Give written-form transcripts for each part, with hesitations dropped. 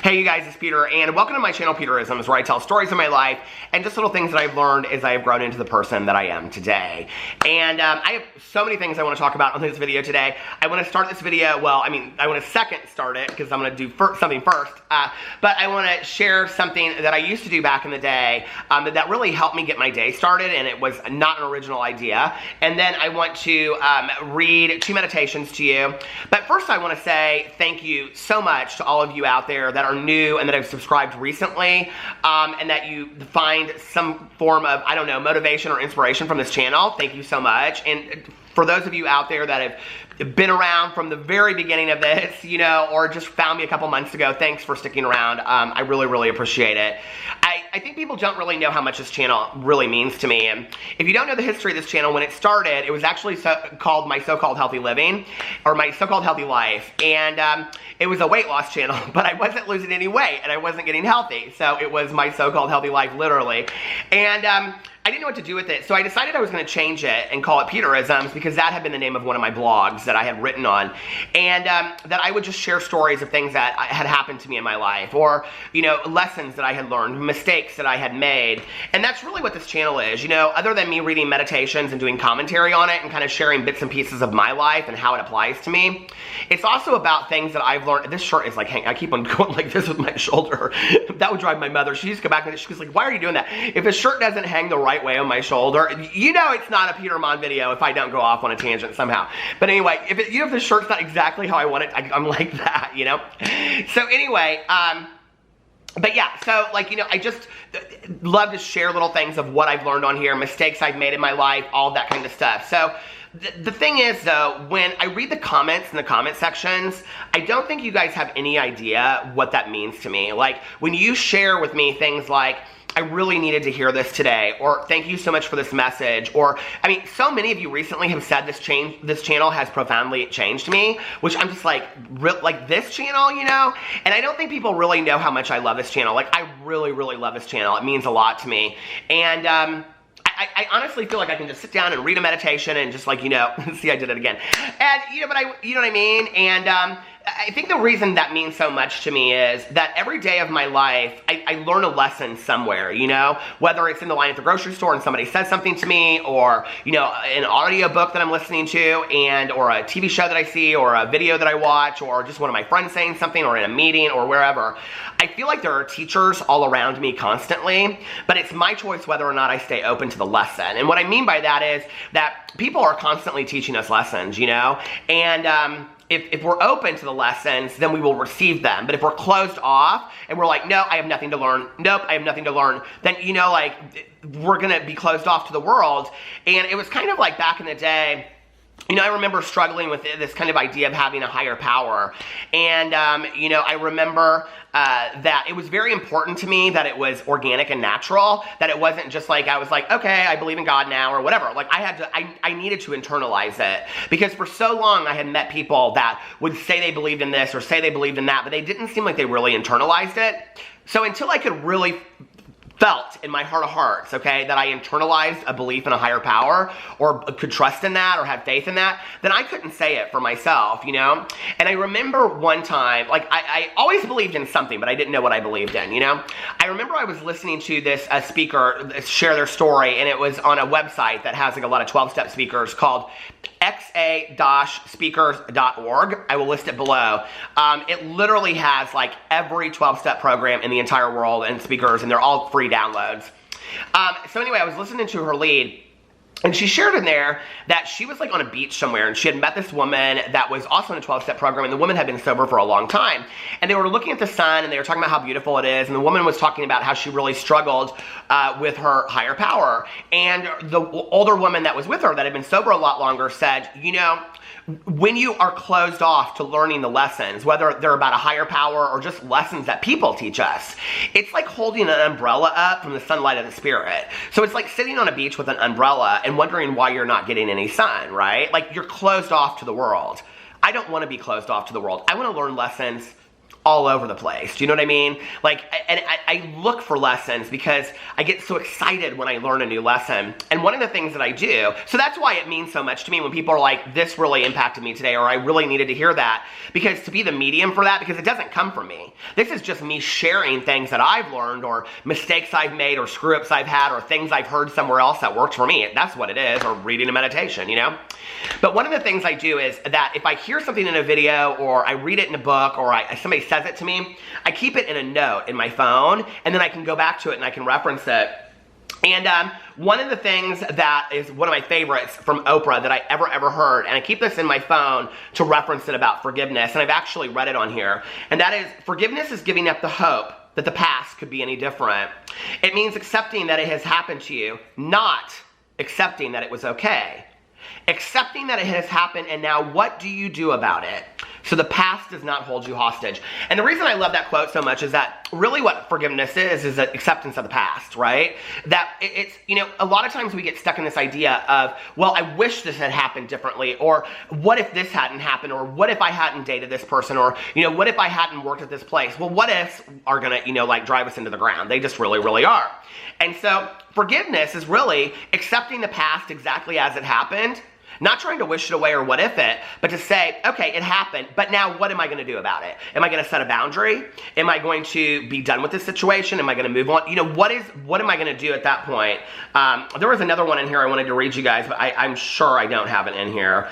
Hey you guys, it's Peter, and welcome to my channel, Peterisms, where I tell stories of my life and just little things that I've learned as I have grown into the person that I am today. And I have so many things I want to talk about on this video today. I want to start this video, I want to second start it, because I'm going to do something first, but I want to share something that I used to do back in the day that really helped me get my day started, and it was not an original idea. And then I want to read 2 meditations to you. But first I want to say thank you so much to all of you out there that are new and that have subscribed recently, and that you find some form of, I don't know, motivation or inspiration from this channel. Thank you so much. And for those of you out there that have been around from the very beginning of this, you know, or just found me a couple months ago, thanks for sticking around. I really, really appreciate it. I think people don't really know how much this channel really means to me. And if you don't know the history of this channel, when it started, it was actually called My So-Called Healthy Living, or My So-Called Healthy Life. And it was a weight loss channel, but I wasn't losing any weight and I wasn't getting healthy. So it was My So-Called Healthy Life, literally. And I didn't know what to do with it, so I decided I was going to change it and call it Peterisms, because that had been the name of one of my blogs that I had written on, and that I would just share stories of things that had happened to me in my life, or, you know, lessons that I had learned, mistakes that I had made. And that's really what this channel is, you know, other than me reading meditations and doing commentary on it and kind of sharing bits and pieces of my life and how it applies to me. It's also about things that I've learned. This shirt is like, I keep on going like this with my shoulder. That would drive my mother. She used to go back and she was like, why are you doing that? If a shirt doesn't hang the right way on my shoulder, you know it's not a Peter Monn video if I don't go off on a tangent somehow. But anyway, if the shirt's not exactly how I want it, I'm like that, you know? So anyway, but yeah, so like, you know, I just love to share little things of what I've learned on here, mistakes I've made in my life, all that kind of stuff. So the thing is, though, when I read the comments in the comment sections, I don't think you guys have any idea what that means to me. Like, when you share with me things like, I really needed to hear this today, or thank you so much for this message, or, I mean, so many of you recently have said this channel has profoundly changed me, which I'm just like this channel, you know? And I don't think people really know how much I love this channel. Like, I really, really love this channel. It means a lot to me. And, I honestly feel like I can just sit down and read a meditation and just, like, you know, see, I did it again. And, you know, you know what I mean? And, I think the reason that means so much to me is that every day of my life, I learn a lesson somewhere, you know? Whether it's in the line at the grocery store and somebody says something to me, or, you know, an audio book that I'm listening to, or a TV show that I see, or a video that I watch, or just one of my friends saying something, or in a meeting, or wherever. I feel like there are teachers all around me constantly, but it's my choice whether or not I stay open to the lesson. And what I mean by that is that people are constantly teaching us lessons, you know? And, if we're open to the lessons, then we will receive them. But if we're closed off and we're like, no, I have nothing to learn, nope, I have nothing to learn, then, you know, like, we're gonna be closed off to the world. And it was kind of like back in the day, you know, I remember struggling with this kind of idea of having a higher power. And, you know, I remember that it was very important to me that it was organic and natural, that it wasn't just like, I was like, okay, I believe in God now, or whatever. Like, I needed to internalize it. Because for so long, I had met people that would say they believed in this or say they believed in that, but they didn't seem like they really internalized it. So until I could really felt in my heart of hearts, okay, that I internalized a belief in a higher power, or could trust in that, or have faith in that, then I couldn't say it for myself, you know? And I remember one time, like, I always believed in something, but I didn't know what I believed in, you know? I remember I was listening to this speaker share their story, and it was on a website that has, like, a lot of 12-step speakers called xa-speakers.org. I will list it below. It literally has, like, every 12-step program in the entire world and speakers, and they're all free downloads. So anyway, I was listening to her lead, and she shared in there that she was, like, on a beach somewhere, and she had met this woman that was also in a 12-step program, and the woman had been sober for a long time. And they were looking at the sun, and they were talking about how beautiful it is, and the woman was talking about how she really struggled with her higher power. And the older woman that was with her that had been sober a lot longer said, you know, when you are closed off to learning the lessons, whether they're about a higher power or just lessons that people teach us, it's like holding an umbrella up from the sunlight of the spirit. So it's like sitting on a beach with an umbrella and wondering why you're not getting any sun, right? Like, you're closed off to the world. I don't want to be closed off to the world. I want to learn lessons all over the place. Do you know what I mean? Like, and I look for lessons because I get so excited when I learn a new lesson. And one of the things that I do, so that's why it means so much to me when people are like, this really impacted me today, or I really needed to hear that, because to be the medium for that, because it doesn't come from me. This is just me sharing things that I've learned, or mistakes I've made, or screw-ups I've had, or things I've heard somewhere else that worked for me. That's what it is, or reading a meditation, you know? But one of the things I do is that if I hear something in a video, or I read it in a book, or somebody says it to me, I keep it in a note in my phone, and then I can go back to it and I can reference it. And one of the things that is one of my favorites from Oprah that I ever heard, and I keep this in my phone to reference it about forgiveness, and I've actually read it on here, and that is, forgiveness is giving up the hope that the past could be any different. It means accepting that it has happened to you, not accepting that it was okay. Accepting that it has happened, and now what do you do about it? So the past does not hold you hostage. And the reason I love that quote so much is that really what forgiveness is an acceptance of the past, right? That it's, you know, a lot of times we get stuck in this idea of, well, I wish this had happened differently, or what if this hadn't happened, or what if I hadn't dated this person, or, you know, what if I hadn't worked at this place? Well, what ifs are gonna, you know, like drive us into the ground. They just really are. And so forgiveness is really accepting the past exactly as it happened, not trying to wish it away or what if it, but to say, okay, it happened, but now what am I going to do about it? Am I going to set a boundary? Am I going to be done with this situation? Am I going to move on? You know, what am I going to do at that point? There was another one in here I wanted to read you guys, but I'm sure I don't have it in here.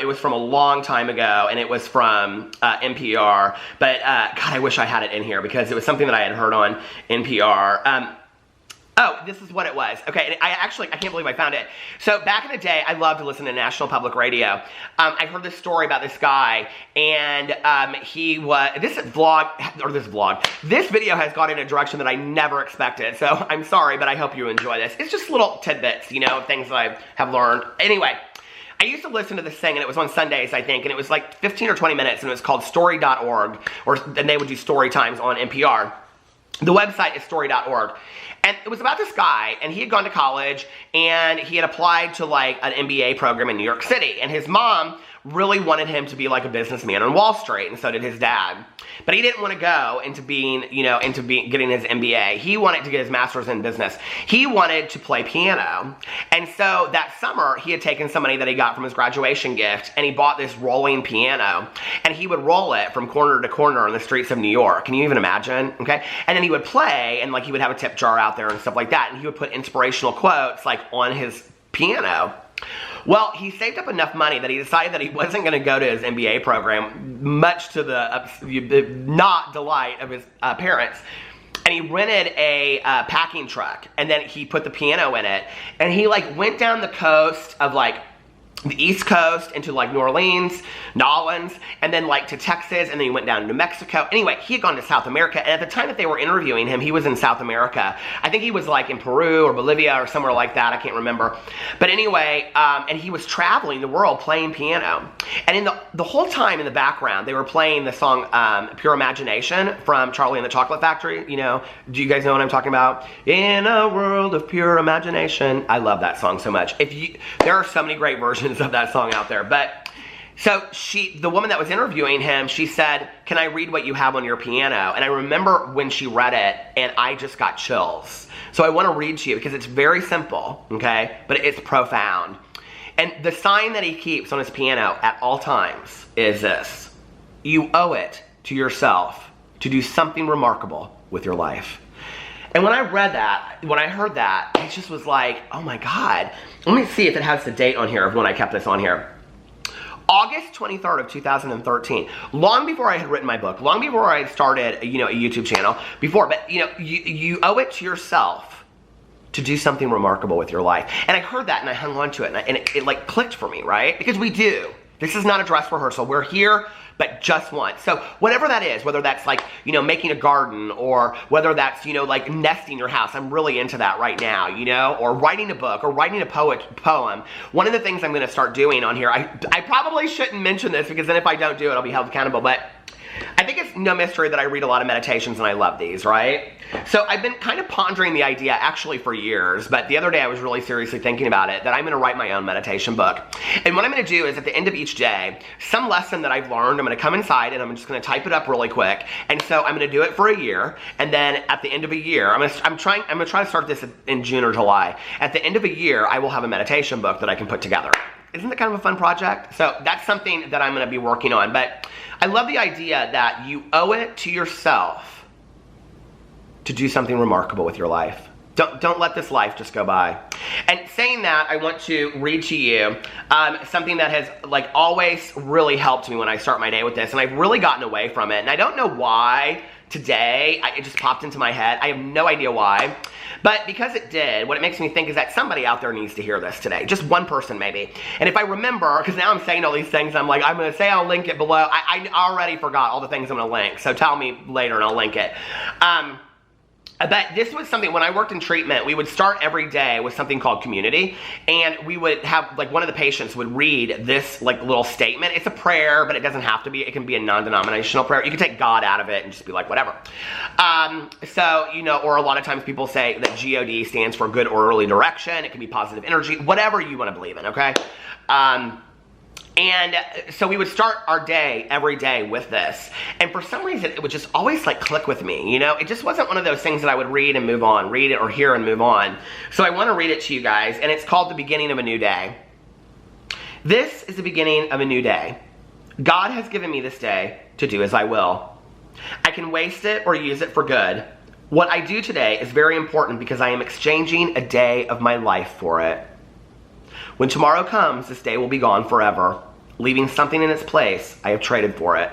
It was from a long time ago, and it was from NPR, but God, I wish I had it in here because it was something that I had heard on NPR. Oh, this is what it was. Okay, I can't believe I found it. So back in the day, I loved to listen to National Public Radio. I heard this story about this guy, and this video has gone in a direction that I never expected. So I'm sorry, but I hope you enjoy this. It's just little tidbits, you know, things that I have learned. Anyway, I used to listen to this thing, and it was on Sundays, I think, and it was like 15 or 20 minutes, and it was called story.org, and they would do story times on NPR. The website is story.org. And it was about this guy, and he had gone to college, and he had applied to like an MBA program in New York City. And his mom really wanted him to be like a businessman on Wall Street, and so did his dad. But he didn't want to go into getting his MBA. He wanted to get his master's in business. He wanted to play piano. And so that summer, he had taken some money that he got from his graduation gift, and he bought this rolling piano, and he would roll it from corner to corner on the streets of New York. Can you even imagine? Okay. And then he would play, and like he would have a tip jar out there and stuff like that, and he would put inspirational quotes like on his piano. Well, he saved up enough money that he decided that he wasn't going to go to his MBA program, much to the not delight of his parents. And he rented a packing truck, and then he put the piano in it, and he like went down the coast of like the East Coast into like New Orleans, Nolans, and then like to Texas, and then he went down to New Mexico. Anyway, he had gone to South America, and at the time that they were interviewing him, he was in South America. I think he was like in Peru or Bolivia or somewhere like that. I can't remember. But anyway, and he was traveling the world playing piano. And in the whole time in the background, they were playing the song Pure Imagination from Charlie and the Chocolate Factory. You know, do you guys know what I'm talking about? In a world of pure imagination. I love that song so much. There are so many great versions of that song out there. But so the woman that was interviewing him, she said, "Can I read what you have on your piano?" And I remember when she read it, and I just got chills. So I want to read to you because it's very simple, okay? But it's profound. And the sign that he keeps on his piano at all times is this: you owe it to yourself to do something remarkable with your life. And when I read that, when I heard that, it just was like, oh my God. Let me see if it has the date on here of when I kept this on here. August 23rd of 2013. Long before I had written my book, long before I had started, a YouTube channel, but you owe it to yourself to do something remarkable with your life. And I heard that and I hung on to it, and it like clicked for me, right? Because we do. This is not a dress rehearsal. We're here, but just once. So whatever that is, whether that's like, making a garden, or whether that's, like nesting your house. I'm really into that right now, or writing a book, or writing a poem. One of the things I'm going to start doing on here, I probably shouldn't mention this because then if I don't do it, I'll be held accountable, but I think it's no mystery that I read a lot of meditations and I love these, right? So I've been kind of pondering the idea actually for years, but the other day I was really seriously thinking about it, that I'm gonna write my own meditation book. And what I'm gonna do is at the end of each day, some lesson that I've learned, I'm gonna come inside and I'm just gonna type it up really quick. And so I'm gonna do it for a year, and then at the end of a year, I'm gonna try to start this in June or July. At the end of a year, I will have a meditation book that I can put together. Isn't that kind of a fun project? So that's something that I'm gonna be working on. But I love the idea that you owe it to yourself to do something remarkable with your life. Don't let this life just go by. And saying that, I want to read to you something that has like always really helped me when I start my day with this, and I've really gotten away from it. And I don't know why today, it just popped into my head. I have no idea why. But because it did, what it makes me think is that somebody out there needs to hear this today. Just one person maybe. And if I remember, because now I'm saying all these things, I'm like, I'm going to say I'll link it below. I already forgot all the things I'm going to link. So tell me later and I'll link it. But this was something, when I worked in treatment, we would start every day with something called community, and we would have, like, one of the patients would read this, like, little statement. It's a prayer, but it doesn't have to be. It can be a non-denominational prayer. You can take God out of it and just be like, whatever. So, you know, or a lot of times people say that GOD stands for good orderly direction. It can be positive energy, whatever you want to believe in, okay? And so we would start our day every day with this. And for some reason, it would just always like click with me, you know? It just wasn't one of those things that I would read and move on, read it or hear and move on. So I want to read it to you guys, and it's called The Beginning of a New Day. This is the beginning of a new day. God has given me this day to do as I will. I can waste it or use it for good. What I do today is very important because I am exchanging a day of my life for it. When tomorrow comes, this day will be gone forever, leaving something in its place I have traded for it.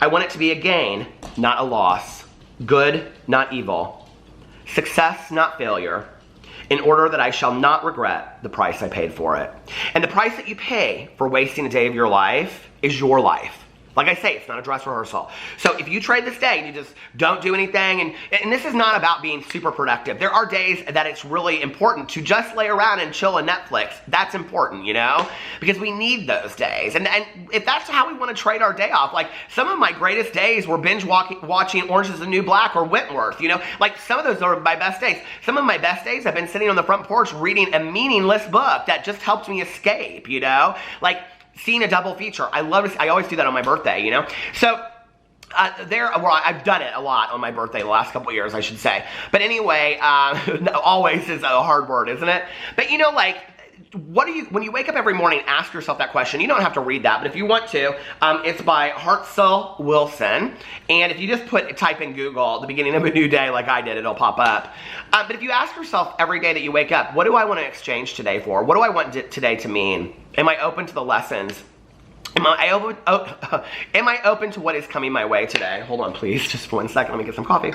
I want it to be a gain, not a loss. Good, not evil. Success, not failure. In order that I shall not regret the price I paid for it. And the price that you pay for wasting a day of your life is your life. Like I say, it's not a dress rehearsal. So if you trade this day and you just don't do anything, and this is not about being super productive. There are days that it's really important to just lay around and chill on Netflix. That's important, you know? Because we need those days. And if that's how we want to trade our day off, like some of my greatest days were binge watching Orange is the New Black or Wentworth, you know? Like some of those are my best days. Some of my best days have been sitting on the front porch reading a meaningless book that just helped me escape, you know? Like, seeing a double feature. I always do that on my birthday, you know? So, I've done it a lot on my birthday the last couple of years, I should say. But anyway, always is a hard word, isn't it? But you know, like, when you wake up every morning, ask yourself that question. You don't have to read that, but if you want to, it's by Hartzell Wilson. And if you just type in Google, The Beginning of a New Day, like I did, it'll pop up. But if you ask yourself every day that you wake up, what do I want to exchange today for? What do I want today to mean? Am I open to the lessons? Am I open to what is coming my way today? Hold on, please, just for 1 second. Let me get some coffee.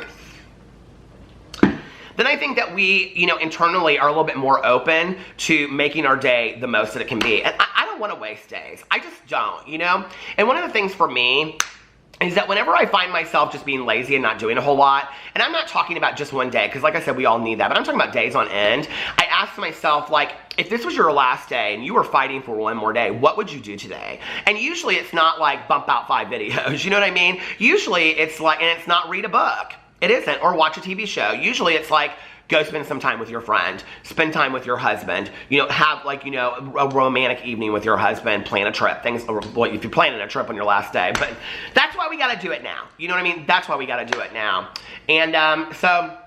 Then I think that we, you know, internally are a little bit more open to making our day the most that it can be. And I don't want to waste days. I just don't, you know? And one of the things for me is that whenever I find myself just being lazy and not doing a whole lot, and I'm not talking about just one day, because like I said, we all need that, but I'm talking about days on end, I ask myself, like, if this was your last day and you were fighting for one more day, what would you do today? And usually it's not like bump out 5 videos, you know what I mean? Usually it's like, and it's not read a book. It isn't, or watch a TV show. Usually it's like, go spend some time with your friend, spend time with your husband, you know, have like, you know, a romantic evening with your husband, plan a trip, things, or well, if you're planning a trip on your last day, but that's why we gotta do it now. You know what I mean? That's why we gotta do it now. And so,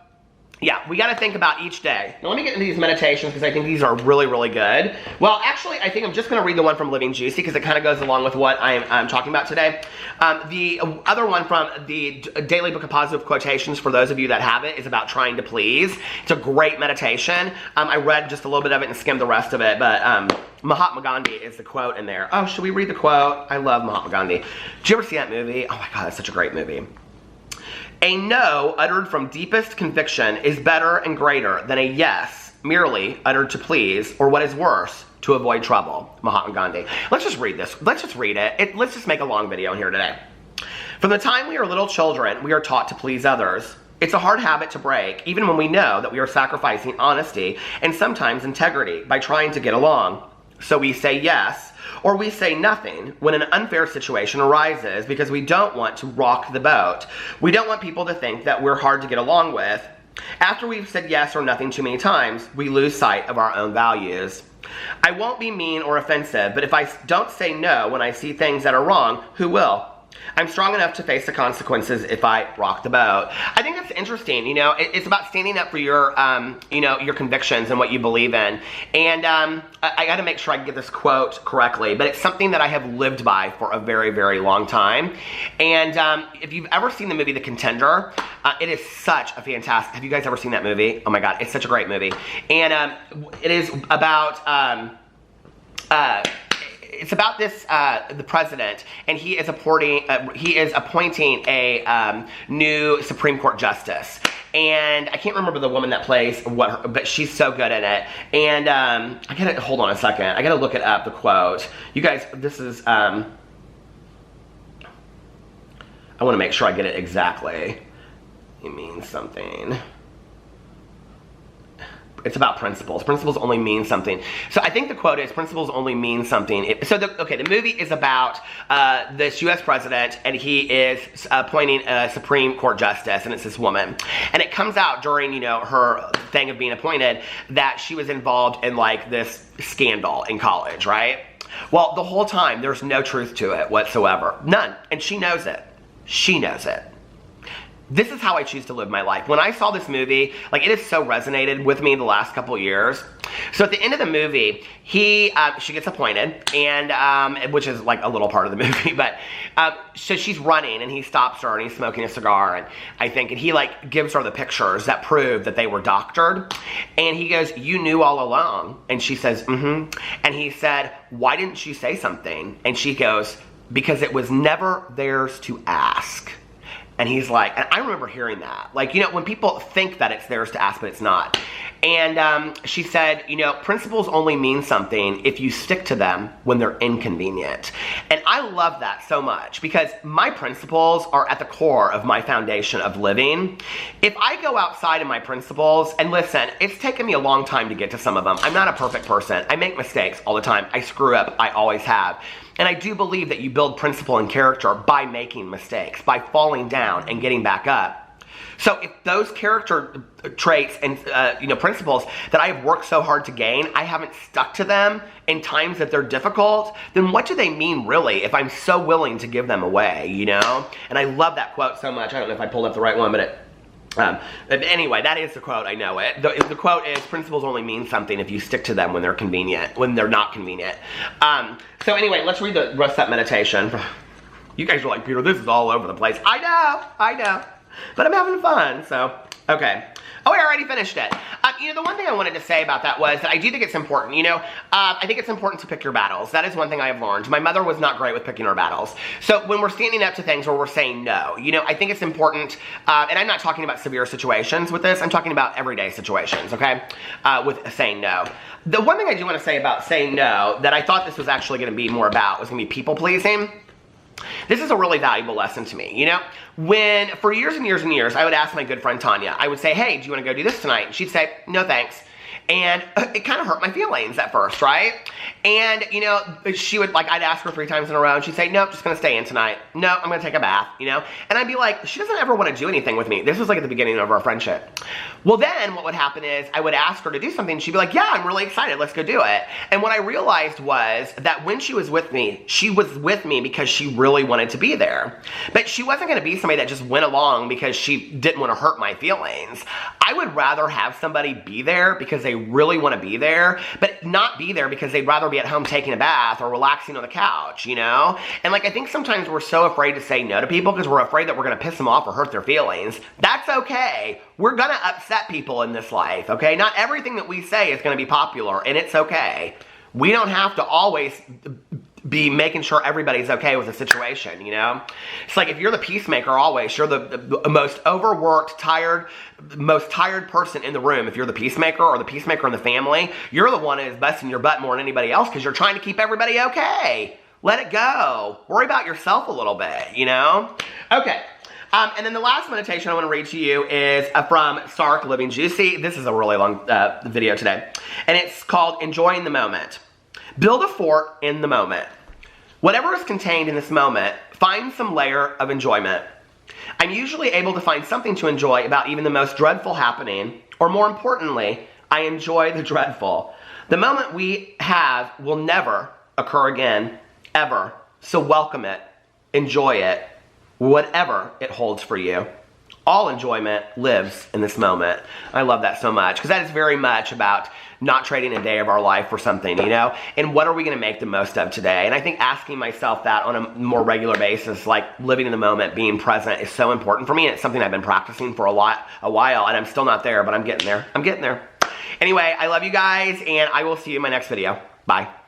yeah, we got to think about each day. Now let me get into these meditations because I think these are really, really good. Well, actually, I think I'm just going to read the one from Living Juicy because it kind of goes along with what I'm talking about today. The other one from the Daily Book of Positive Quotations, for those of you that have it, is about trying to please. It's a great meditation. I read just a little bit of it and skimmed the rest of it, but Mahatma Gandhi is the quote in there. Oh, should we read the quote? I love Mahatma Gandhi. Did you ever see that movie? Oh my God, it's such a great movie. A no uttered from deepest conviction is better and greater than a yes merely uttered to please, or what is worse, to avoid trouble. Mahatma Gandhi. Let's just read this. Let's just read it. Let's just make a long video in here today. From the time we are little children, we are taught to please others. It's a hard habit to break, even when we know that we are sacrificing honesty and sometimes integrity by trying to get along. So we say yes, or we say nothing when an unfair situation arises because we don't want to rock the boat. We don't want people to think that we're hard to get along with. After we've said yes or nothing too many times, we lose sight of our own values. I won't be mean or offensive, but if I don't say no when I see things that are wrong, who will? I'm strong enough to face the consequences if I rock the boat. I think that's interesting. It's about standing up for your, your convictions and what you believe in. And I got to make sure I get this quote correctly, but it's something that I have lived by for a very, very long time. And if you've ever seen the movie The Contender, it is such a fantastic. Have you guys ever seen that movie? Oh my God, it's such a great movie. And it is about. It's about this, the president, and he is appointing a new Supreme Court justice. And I can't remember the woman that plays but she's so good in it. And hold on a second. I gotta look it up, the quote. You guys, this is, I wanna make sure I get it exactly. It means something. It's about principles. Principles only mean something. So I think the quote is, principles only mean something. The movie is about this U.S. president, and he is appointing a Supreme Court justice, and it's this woman. And it comes out during, her thing of being appointed that she was involved in, like, this scandal in college, right? Well, the whole time, there's no truth to it whatsoever. None. And she knows it. She knows it. This is how I choose to live my life. When I saw this movie, like, it has so resonated with me the last couple years. So at the end of the movie, she gets appointed, and which is like a little part of the movie, but so she's running, and he stops her, and he's smoking a cigar, and he like gives her the pictures that prove that they were doctored, and he goes, "You knew all along," and she says, "Mm-hmm," and he said, "Why didn't you say something?" And she goes, "Because it was never theirs to ask." And he's like, and I remember hearing that. Like, when people think that it's theirs to ask, but it's not. And she said, principles only mean something if you stick to them when they're inconvenient. And I love that so much because my principles are at the core of my foundation of living. If I go outside of my principles, and listen, it's taken me a long time to get to some of them. I'm not a perfect person. I make mistakes all the time. I screw up. I always have. And I do believe that you build principle and character by making mistakes, by falling down and getting back up. So if those character traits and principles that I have worked so hard to gain, I haven't stuck to them in times that they're difficult, then what do they mean really if I'm so willing to give them away, And I love that quote so much. I don't know if I pulled up the right one, but anyway, that is the quote. I know it. The quote is, principles only mean something if you stick to them when they're convenient, when they're not convenient. So anyway, let's read the rest of that meditation. You guys are like, Peter, this is all over the place. I know. But I'm having fun, so, okay. Oh, I already finished it. The one thing I wanted to say about that was that I do think it's important, I think it's important to pick your battles. That is one thing I have learned. My mother was not great with picking her battles. So when we're standing up to things where we're saying no, I think it's important, and I'm not talking about severe situations with this, I'm talking about everyday situations, okay, with saying no. The one thing I do want to say about saying no that I thought this was actually going to be more about was going to be people pleasing. This is a really valuable lesson to me, When, for years and years and years, I would ask my good friend Tanya, I would say, hey, do you want to go do this tonight? And she'd say, no thanks. And it kind of hurt my feelings at first, right? And, she would, I'd ask her 3 times in a row, and she'd say, nope, just gonna stay in tonight. No, I'm gonna take a bath, And I'd be like, she doesn't ever want to do anything with me. This was at the beginning of our friendship. Well, then what would happen is I would ask her to do something, and she'd be like, yeah, I'm really excited, let's go do it. And what I realized was that when she was with me because she really wanted to be there. But she wasn't gonna be somebody that just went along because she didn't want to hurt my feelings. I would rather have somebody be there because they really want to be there, but not be there because they'd rather be at home taking a bath or relaxing on the couch, And I think sometimes we're so afraid to say no to people because we're afraid that we're going to piss them off or hurt their feelings. That's okay. We're going to upset people in this life, okay? Not everything that we say is going to be popular, and it's okay. We don't have to always be making sure everybody's okay with the situation, It's like if you're the peacemaker always, you're the most overworked, most tired person in the room. If you're the peacemaker or the peacemaker in the family, you're the one who's busting your butt more than anybody else because you're trying to keep everybody okay. Let it go. Worry about yourself a little bit, Okay. And then the last meditation I want to read to you is from Sark Living Juicy. This is a really long video today. And it's called Enjoying the Moment. Build a fort in the moment. Whatever is contained in this moment, find some layer of enjoyment. I'm usually able to find something to enjoy about even the most dreadful happening, or more importantly, I enjoy the dreadful. The moment we have will never occur again, ever. So welcome it, enjoy it, whatever it holds for you. All enjoyment lives in this moment. I love that so much, because that is very much about not trading a day of our life for something, you know? And what are we gonna make the most of today? And I think asking myself that on a more regular basis, like living in the moment, being present, is so important for me. And it's something I've been practicing for a while, and I'm still not there, but I'm getting there. I'm getting there. Anyway, I love you guys, and I will see you in my next video. Bye.